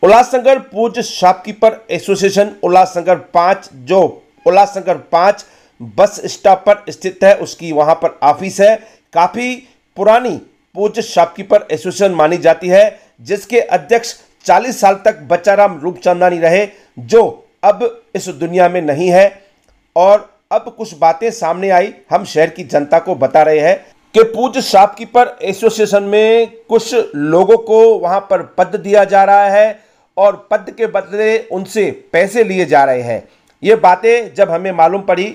उल्लासनगर पूज्य shopkeeper association Ulhasnagar 5 जो Ulhasnagar 5 bus stop पर स्थित है, उसकी वहां पर ऑफिस है। काफी पुरानी पूज्य शॉपकीपर एसोसिएशन मानी जाती है, जिसके अध्यक्ष 40 साल तक बच्चाराम रूपचंदानी रहे, जो अब इस दुनिया में नहीं है। और अब कुछ बातें सामने आई, हम शहर की जनता को बता रहे हैं कि पूज्य शॉपकीपर एसोसिएशन में कुछ लोगों को वहां पर पद दिया जा रहा है और पद के बदले उनसे पैसे लिए जा रहे हैं। ये बातें जब हमें मालूम पड़ी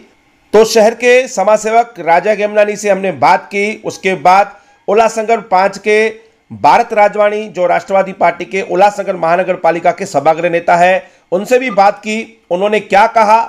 तो शहर के समाजसेवक राजा गेमनानी से हमने बात की। उसके बाद उल्लासनगर 5 के भारत राजवाणी जो राष्ट्रवादी पार्टी के उल्लासनगर महानगर पालिका के सभागृह नेता है, उनसे भी बात की। उन्होंने क्या कहा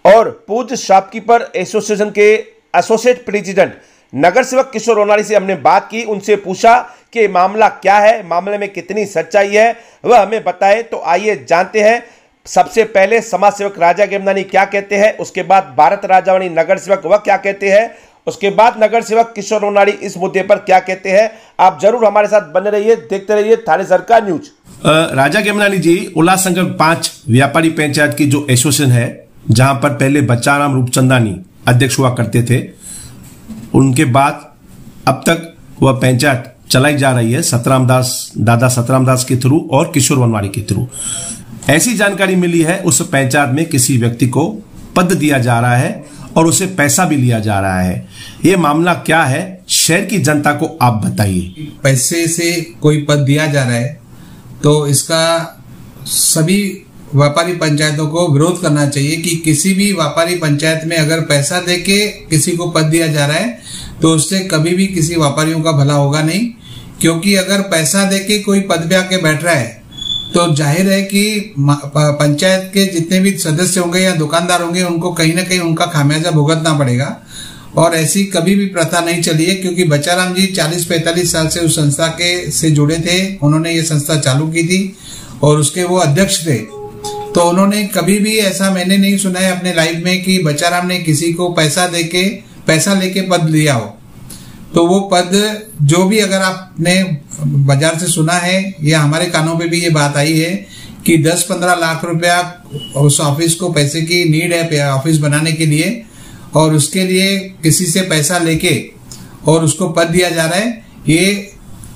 और पूज्य शॉपकीपर एसोसिएशन के एसोसिएट प्रेसिडेंट नगर सेवक किशोर रोनारी से हमने बात की। उनसे पूछा कि मामला क्या है, मामले में कितनी सच्चाई है, वह हमें बताए। तो आइए जानते हैं। सबसे पहले समाज सेवक राजा गेमनानी क्या कहते हैं, उसके बाद भारत राजवाणी नगर सेवक वह क्या कहते हैं, उसके बाद नगर सेवक किशोर रोनारी इस मुद्दे पर क्या कहते हैं। आप जरूर हमारे साथ बने रहिए, देखते रहिए थाने सरकार न्यूज। राजा गेमनानी जी, उल्लासनगर 5 व्यापारी पंचायत की जो एसोसिएशन है, जहां पर पहले बच्चाराम रूपचंदानी अध्यक्ष हुआ करते थे, उनके बाद अब तक वह पंचायत चलाई जा रही है दादा सतराम दास के थ्रू और किशोर वनवारी के थ्रू। ऐसी जानकारी मिली है उस पंचायत में किसी व्यक्ति को पद दिया जा रहा है और उसे पैसा भी लिया जा रहा है। ये मामला क्या है, शहर की जनता को आप बताइए। पैसे से कोई पद दिया जा रहा है तो इसका सभी व्यापारी पंचायतों को विरोध करना चाहिए कि किसी भी व्यापारी पंचायत में अगर पैसा देके किसी को पद दिया जा रहा है तो उससे कभी भी किसी व्यापारियों का भला होगा नहीं। क्योंकि अगर पैसा देके कोई पद पे आके बैठ रहा है तो जाहिर है कि पंचायत के जितने भी सदस्य होंगे या दुकानदार होंगे, उनको कहीं ना कहीं उनका खामियाजा भुगतना पड़ेगा। और ऐसी कभी भी प्रथा नहीं चली है, क्योंकि बच्चाराम जी 40-45 साल से उस संस्था के से जुड़े थे। उन्होंने ये संस्था चालू की थी और उसके वो अध्यक्ष थे। तो उन्होंने कभी भी ऐसा मैंने नहीं सुना है अपने लाइफ में कि बच्चाराम ने किसी को पैसा लेके पद लिया हो। तो वो पद जो भी, अगर आपने बाजार से सुना है या हमारे कानों पे भी ये बात आई है कि 10-15 लाख रुपया उस ऑफिस को पैसे की नीड है ऑफिस बनाने के लिए, और उसके लिए किसी से पैसा लेके और उसको पद दिया जा रहा है, ये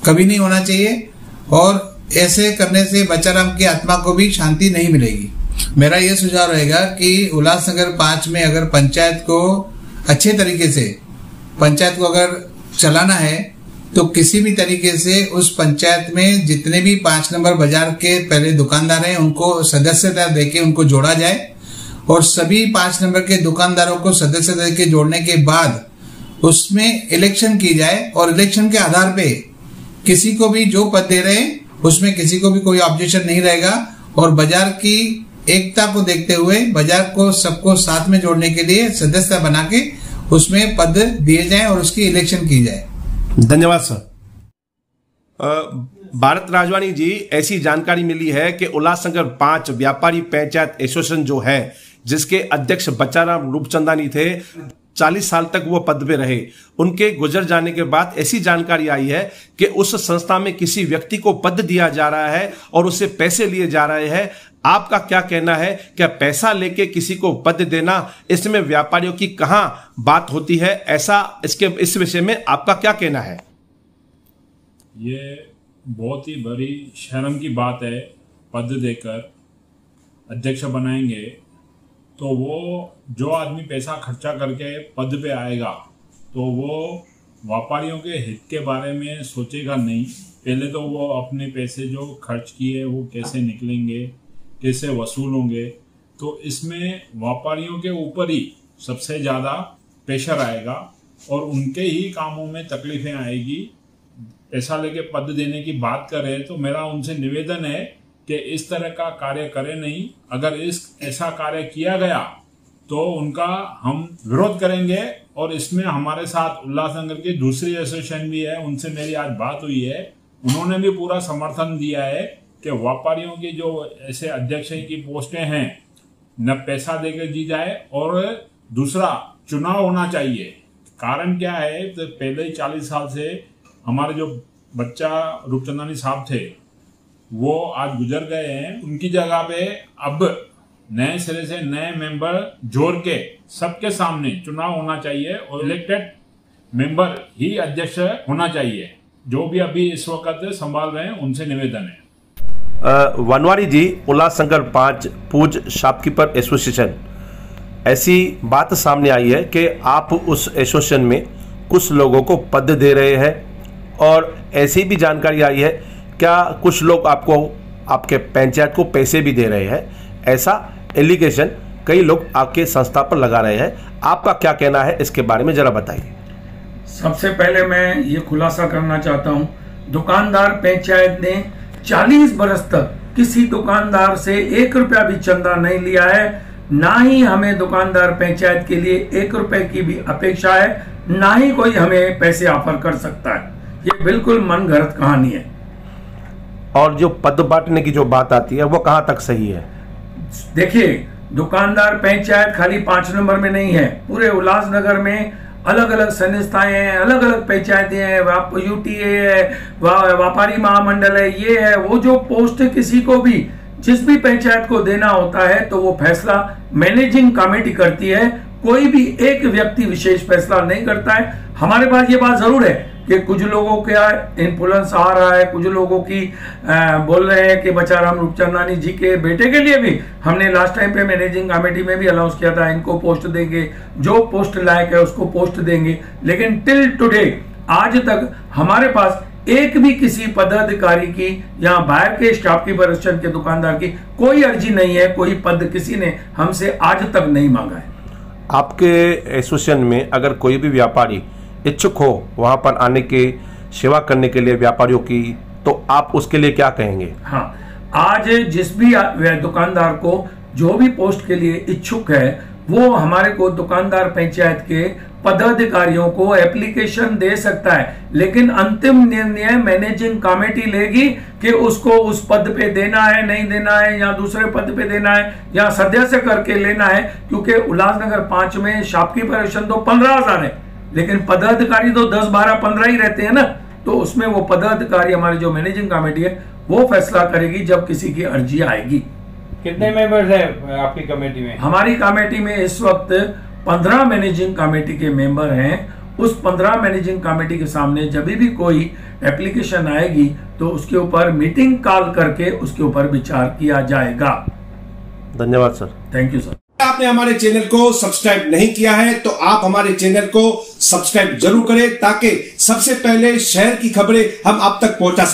कभी नहीं होना चाहिए। और ऐसे करने से बच्चाराम की आत्मा को भी शांति नहीं मिलेगी। मेरा यह सुझाव रहेगा कि उल्लासनगर 5 में अगर पंचायत को अच्छे तरीके से पंचायत को अगर चलाना है तो किसी भी तरीके से उस पंचायत में जितने भी 5 नंबर बाजार के पहले दुकानदार हैं उनको सदस्यता देके उनको जोड़ा जाए, और सभी 5 नंबर के दुकानदारों को सदस्यता देके जोड़ने के बाद उसमें इलेक्शन की जाए, और इलेक्शन के आधार पे किसी को भी जो पद दे रहे हैं उसमें किसी को भी कोई ऑब्जेक्शन नहीं रहेगा। और बाजार की एकता को देखते हुए बाजार को सबको साथ में जोड़ने के लिए सदस्यता बना के उसमें पद दिए जाएं और उसकी इलेक्शन की जाए। धन्यवाद सर। भारत राजवाणी जी, ऐसी जानकारी मिली है कि उल्लासनगर 5 व्यापारी पंचायत एसोसिएशन जो है, जिसके अध्यक्ष बच्चाराम रूपचंदानी थे, 40 साल तक वो पद पे रहे। उनके गुजर जाने के बाद ऐसी जानकारी आई है कि उस संस्था में किसी व्यक्ति को पद दिया जा रहा है और उससे पैसे लिए जा रहे हैं। आपका क्या कहना है, क्या पैसा लेके किसी को पद देना, इसमें व्यापारियों की कहां बात होती है? ऐसा इस विषय में आपका क्या कहना है? ये बहुत ही बड़ी शर्म की बात है। पद देकर अध्यक्ष बनाएंगे तो वो जो आदमी पैसा खर्चा करके पद पे आएगा तो वो व्यापारियों के हित के बारे में सोचेगा नहीं। पहले तो वो अपने पैसे जो खर्च किए वो कैसे निकलेंगे, कैसे वसूल होंगे, तो इसमें व्यापारियों के ऊपर ही सबसे ज़्यादा प्रेशर आएगा और उनके ही कामों में तकलीफें आएगी। पैसा लेके पद देने की बात कर रहे हैं तो मेरा उनसे निवेदन है कि इस तरह का कार्य करें नहीं। अगर ऐसा कार्य किया गया तो उनका हम विरोध करेंगे, और इसमें हमारे साथ उल्लासनगर की दूसरी एसोसिएशन भी है, उनसे मेरी आज बात हुई है। उन्होंने भी पूरा समर्थन दिया है कि व्यापारियों की जो ऐसे अध्यक्ष की पोस्टें हैं न पैसा देकर दी जाए, और दूसरा चुनाव होना चाहिए। कारण क्या है, तो पहले ही 40 साल से हमारे जो बच्चा रूपचंदानी साहब थे वो आज गुजर गए हैं। उनकी जगह पे अब नए सिरे से नए मेंबर जोड़ के सबके सामने चुनाव होना चाहिए और इलेक्टेड मेंबर ही अध्यक्ष होना चाहिए। जो भी अभी इस वक्त संभाल रहे हैं उनसे निवेदन है। वनवारी जी, उल्लासनगर 5 पूज शॉपकीपर एसोसिएशन, ऐसी बात सामने आई है कि आप उस एसोसिएशन में कुछ लोगों को पद दे रहे हैं और ऐसी भी जानकारी आई है क्या कुछ लोग आपको आपके पंचायत को पैसे भी दे रहे हैं। ऐसा एलिगेशन कई लोग आपके संस्था पर लगा रहे हैं। आपका क्या कहना है इसके बारे में जरा बताइए। सबसे पहले मैं ये खुलासा करना चाहता हूँ, दुकानदार पंचायत ने 40 बरस तक किसी दुकानदार से 1 रुपया भी चंदा नहीं लिया है। ना ही हमें दुकानदार पंचायत के लिए 1 रुपए की भी अपेक्षा है, ना ही कोई हमें पैसे ऑफर कर सकता है। ये बिल्कुल मनगढ़ंत कहानी है। और जो पद बांटने की जो बात आती है वो कहाँ तक सही है? देखिए, दुकानदार पंचायत खाली 5 नंबर में नहीं है, पूरे उल्लासनगर में अलग अलग संस्थाएं हैं, अलग अलग पंचायतें हैं, यूटीए है, व्यापारी महामंडल है, ये है वो। जो पोस्ट किसी को भी जिस भी पंचायत को देना होता है तो वो फैसला मैनेजिंग कमेटी करती है, कोई भी एक व्यक्ति विशेष फैसला नहीं करता है। हमारे पास ये बात जरूर है कि कुछ लोगों का इन्फ्लुएंस आ रहा है, कुछ लोगों की बोल रहे हैं कि बचाराम रूपचंदानी जी के बेटे के लिए भी हमने लास्ट टाइम पे मैनेजिंग कमेटी में भी अनाउंस किया था, इनको पोस्ट देंगे, जो पोस्ट लायक है उसको पोस्ट देंगे। लेकिन टिल टुडे आज तक हमारे पास एक भी किसी पदाधिकारी की या बाहर के शॉपकीपर एसोसिएशन के दुकानदार की कोई अर्जी नहीं है, कोई पद किसी ने हमसे आज तक नहीं मांगा है। आपके एसोसिएशन में अगर कोई भी व्यापारी इच्छुक हो वहां पर आने के सेवा करने के लिए व्यापारियों की, तो आप उसके लिए क्या कहेंगे? हाँ, आज जिस भी दुकानदार को जो भी पोस्ट के लिए इच्छुक है वो हमारे को दुकानदार पंचायत के पदाधिकारियों को एप्लीकेशन दे सकता है, लेकिन अंतिम निर्णय मैनेजिंग कमेटी लेगी कि उसको उस पद पे देना है, नहीं देना है, या दूसरे पद पे देना है, या सदस्य करके लेना है। क्योंकि उल्लासनगर 5 में शॉपकीपर एसोसिएशन तो 15,000 है, लेकिन पदाधिकारी तो 10, 12, 15 ही रहते हैं ना। तो उसमें वो पदाधिकारी हमारी जो मैनेजिंग कमेटी है वो फैसला करेगी जब किसी की अर्जी आएगी। कितने मेंबर्स हैं आपकी कमेटी में? हमारी कमेटी में इस वक्त 15 मैनेजिंग कमेटी के मेंबर हैं। उस 15 मैनेजिंग कमेटी के सामने जब भी कोई एप्लीकेशन आएगी तो उसके ऊपर मीटिंग कॉल करके उसके ऊपर विचार किया जाएगा। धन्यवाद सर। Thank you sir. आपने हमारे चैनल को सब्सक्राइब नहीं किया है तो आप हमारे चैनल को सब्सक्राइब जरूर करें ताकि सबसे पहले शहर की खबरें हम आप तक पहुंचा सकें।